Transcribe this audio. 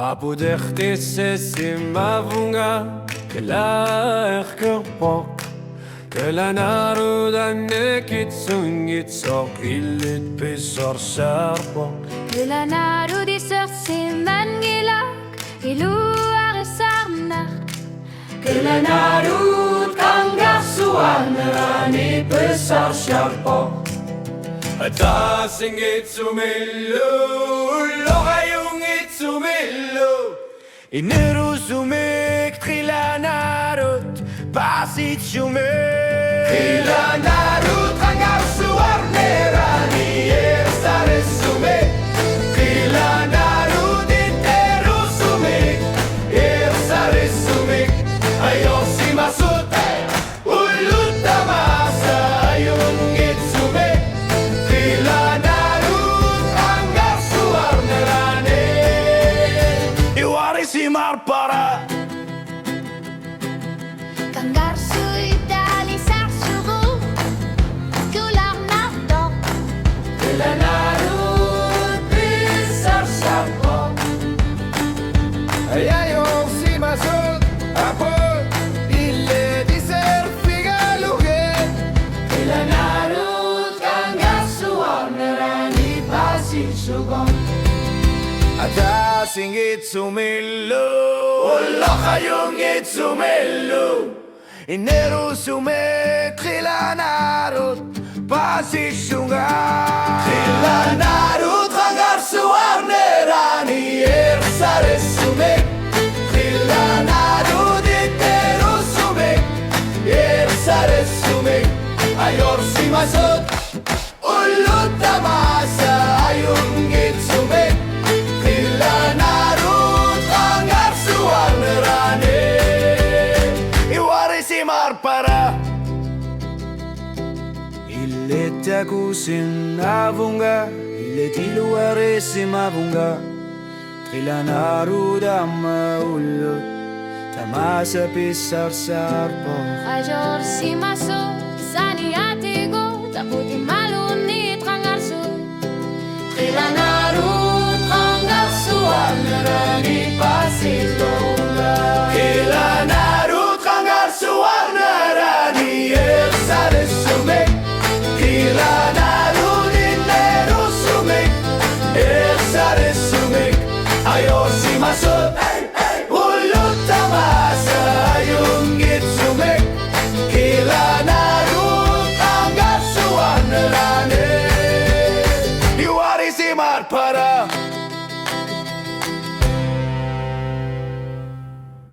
Apoderte se mavunga que la erkerpok que la naroda nekitsungit sok illit pisar sarpok que la narodi sorse mangilak iluar sarnak que la narud kangarsuan rani pisar sarpok Ata singit sumillu logayung it sumillu Ineru sumek trila narud pasit sumek Trila narud kangarsuar nerani ersare sumek Trila narud iteru sumek ersare sumek Ayo si masut ulut tamasa ayun it sumek Trila narud kangarsuar nerani Iwari si marpara kangarsu itali sarsuru kular nardok Trila narud pisar sarpok Ayayo si masut apot ille diser figaluge Trila narud kangarsuar nerani pasit sugon Ata singit sumillu Ulla kayong it sumillu Ineru sumek Trila narud pasishunga Trila narud kangarsuar nerani ersare sumek Trila narud iteru sumek ersare sumek Ayor si masut ulut tamasa ayung it sumek Trila narud kangarsuar nerani Iwari si marpara Ille takusin avunga Ille tiluare si mavunga Trila narud amma ullut Tamasa pisar sarpok ajor si maso sani atigo taputi malunit kangarsu Trila narud kangarsuar nerani pasit longa Trila narud kangarsuar nerani ersare sumek Trila narud iteru sumek ersare sumek Ayo si masut